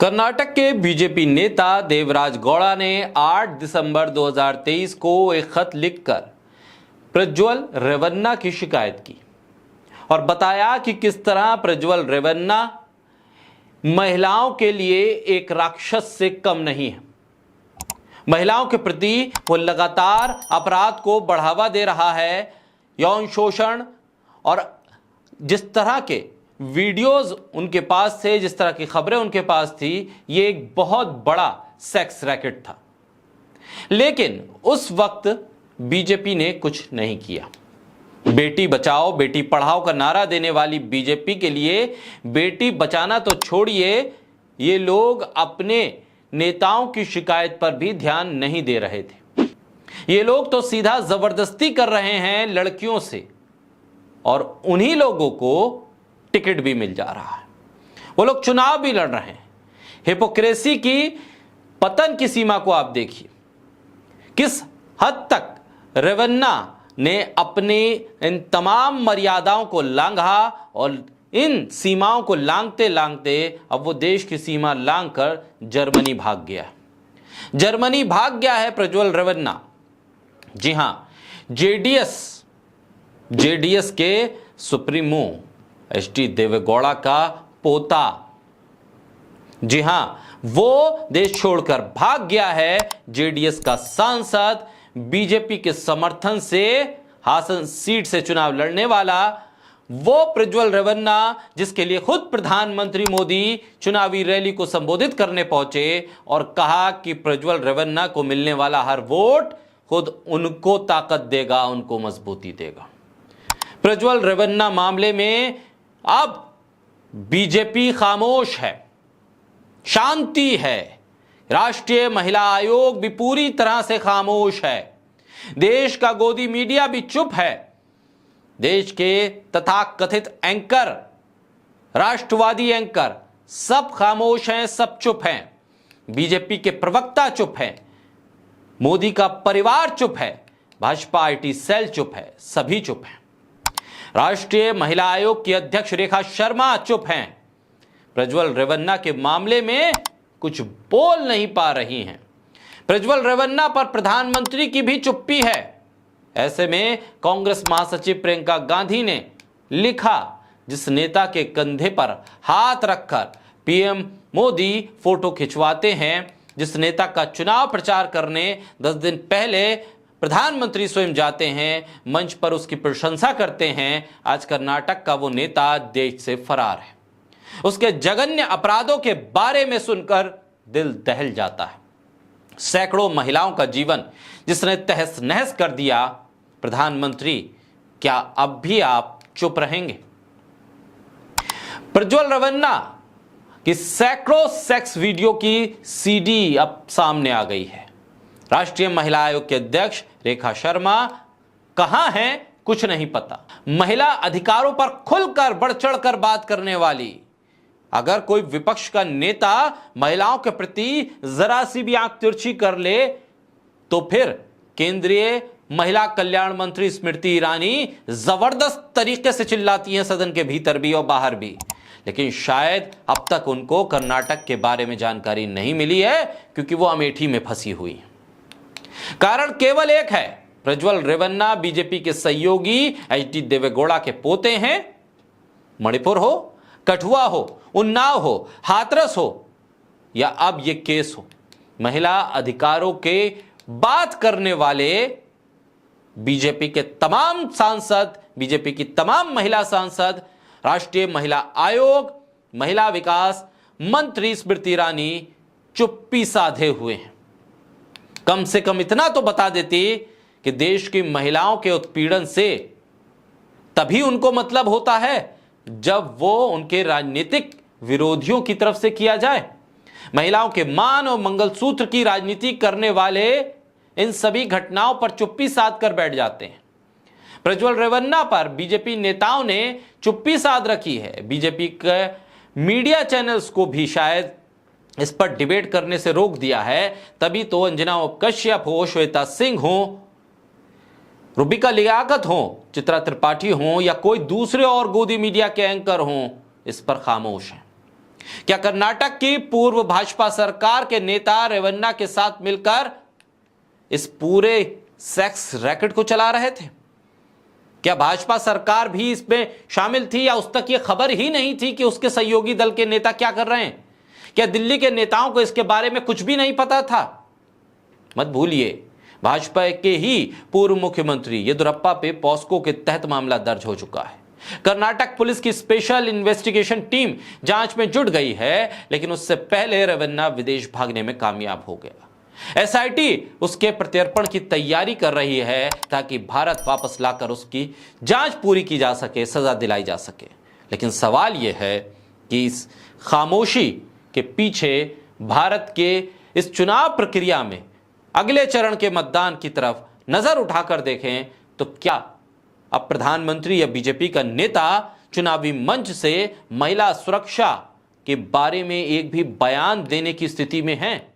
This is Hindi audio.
कर्नाटक के बीजेपी नेता देवराज गौड़ा ने 8 दिसंबर 2023 को एक खत लिखकर प्रज्वल रेवन्ना की शिकायत की और बताया कि किस तरह प्रज्वल रेवन्ना महिलाओं के लिए एक राक्षस से कम नहीं है। महिलाओं के प्रति वो लगातार अपराध को बढ़ावा दे रहा है, यौन शोषण और जिस तरह के वीडियोस उनके पास थे, जिस तरह की खबरें उनके पास थी, ये एक बहुत बड़ा सेक्स रैकेट था। लेकिन उस वक्त बीजेपी ने कुछ नहीं किया। बेटी बचाओ बेटी पढ़ाओ का नारा देने वाली बीजेपी के लिए बेटी बचाना तो छोड़िए, ये लोग अपने नेताओं की शिकायत पर भी ध्यान नहीं दे रहे थे। ये लोग तो सीधा जबरदस्ती कर रहे हैं लड़कियों से और उन्हीं लोगों को टिकट भी मिल जा रहा है। वो लोग चुनाव भी लड़ रहे हैं। हिपोक्रेसी की पतन की सीमा को आप देखिए, किस हद तक रेवन्ना ने अपनी इन तमाम मर्यादाओं को लांघा और इन सीमाओं को लांघते लांघते अब वो देश की सीमा लांघकर जर्मनी भाग गया है। जर्मनी भाग गया है प्रज्वल रेवन्ना। जी हां, जेडीएस के सुप्रीमो एचडी देवेगौड़ा का पोता, जी हां, वो देश छोड़कर भाग गया है। जेडीएस का सांसद, बीजेपी के समर्थन से हासन सीट से चुनाव लड़ने वाला वो प्रज्वल रेवन्ना, जिसके लिए खुद प्रधानमंत्री मोदी चुनावी रैली को संबोधित करने पहुंचे और कहा कि प्रज्वल रेवन्ना को मिलने वाला हर वोट खुद उनको ताकत देगा, उनको मजबूती देगा। प्रज्वल रेवन्ना मामले में अब बीजेपी खामोश है, शांति है। राष्ट्रीय महिला आयोग भी पूरी तरह से खामोश है। देश का गोदी मीडिया भी चुप है। देश के तथाकथित एंकर, राष्ट्रवादी एंकर सब खामोश हैं, सब चुप हैं। बीजेपी के प्रवक्ता चुप हैं, मोदी का परिवार चुप है, भाजपा आईटी सेल चुप है, सभी चुप हैं। राष्ट्रीय महिला आयोग की अध्यक्ष रेखा शर्मा चुप हैं। प्रज्वल रेवन्ना के मामले में कुछ बोल नहीं पा रही हैं। प्रज्वल रेवन्ना पर प्रधानमंत्री की भी चुप्पी है। ऐसे में कांग्रेस महासचिव प्रियंका गांधी ने लिखा, जिस नेता के कंधे पर हाथ रखकर पीएम मोदी फोटो खिंचवाते हैं, जिस नेता का चुनाव प्रचार करने 10 दिन पहले प्रधानमंत्री स्वयं जाते हैं, मंच पर उसकी प्रशंसा करते हैं, आज कर्नाटक का वो नेता देश से फरार है। उसके जघन्य अपराधों के बारे में सुनकर दिल दहल जाता है। सैकड़ों महिलाओं का जीवन जिसने तहस नहस कर दिया, प्रधानमंत्री क्या अब भी आप चुप रहेंगे? प्रज्वल रेवन्ना की सैकड़ों सेक्स वीडियो की सीडी अब सामने आ गई है। राष्ट्रीय महिला आयोग के अध्यक्ष रेखा शर्मा कहां हैं, कुछ नहीं पता। महिला अधिकारों पर खुलकर बढ़ चढ़कर बात करने वाली, अगर कोई विपक्ष का नेता महिलाओं के प्रति जरा सी भी आंख तिरछी कर ले तो फिर केंद्रीय महिला कल्याण मंत्री स्मृति ईरानी जबरदस्त तरीके से चिल्लाती हैं, सदन के भीतर भी और बाहर भी। लेकिन शायद अब तक उनको कर्नाटक के बारे में जानकारी नहीं मिली है, क्योंकि वो अमेठी में फंसी हुई है। कारण केवल एक है, प्रज्वल रेवन्ना बीजेपी के सहयोगी एचडी देवेगौड़ा के पोते हैं। मणिपुर हो, कठुआ हो, उन्नाव हो, हाथरस हो या अब ये केस हो, महिला अधिकारों के बात करने वाले बीजेपी के तमाम सांसद, बीजेपी की तमाम महिला सांसद, राष्ट्रीय महिला आयोग, महिला विकास मंत्री स्मृति ईरानी चुप्पी साधे हुए हैं। कम से कम इतना तो बता देती कि देश की महिलाओं के उत्पीड़न से तभी उनको मतलब होता है जब वो उनके राजनीतिक विरोधियों की तरफ से किया जाए। महिलाओं के मान और मंगलसूत्र की राजनीति करने वाले इन सभी घटनाओं पर चुप्पी साध कर बैठ जाते हैं। प्रज्वल रेवन्ना पर बीजेपी नेताओं ने चुप्पी साध रखी है। बीजेपी के मीडिया चैनल्स को भी शायद इस पर डिबेट करने से रोक दिया है। तभी तो अंजना कश्यप हो, श्वेता सिंह हो, रूबिका लियाकत हो, चित्रा त्रिपाठी हो या कोई दूसरे और गोदी मीडिया के एंकर हो, इस पर खामोश हैं। क्या कर्नाटक की पूर्व भाजपा सरकार के नेता रेवन्ना के साथ मिलकर इस पूरे सेक्स रैकेट को चला रहे थे? क्या भाजपा सरकार भी इसमें शामिल थी या उस तक यह खबर ही नहीं थी कि उसके सहयोगी दल के नेता क्या कर रहे हैं? क्या दिल्ली के नेताओं को इसके बारे में कुछ भी नहीं पता था? मत भूलिए, भाजपा के ही पूर्व मुख्यमंत्री येदियुरप्पा पे पॉस्को के तहत मामला दर्ज हो चुका है। कर्नाटक पुलिस की स्पेशल इन्वेस्टिगेशन टीम जांच में जुट गई है, लेकिन उससे पहले रेवन्ना विदेश भागने में कामयाब हो गया। एसआईटी उसके प्रत्यर्पण की तैयारी कर रही है ताकि भारत वापस लाकर उसकी जांच पूरी की जा सके, सजा दिलाई जा सके। लेकिन सवाल यह है कि इस खामोशी के पीछे भारत के इस चुनाव प्रक्रिया में अगले चरण के मतदान की तरफ नजर उठाकर देखें तो क्या अब प्रधानमंत्री या बीजेपी का नेता चुनावी मंच से महिला सुरक्षा के बारे में एक भी बयान देने की स्थिति में है?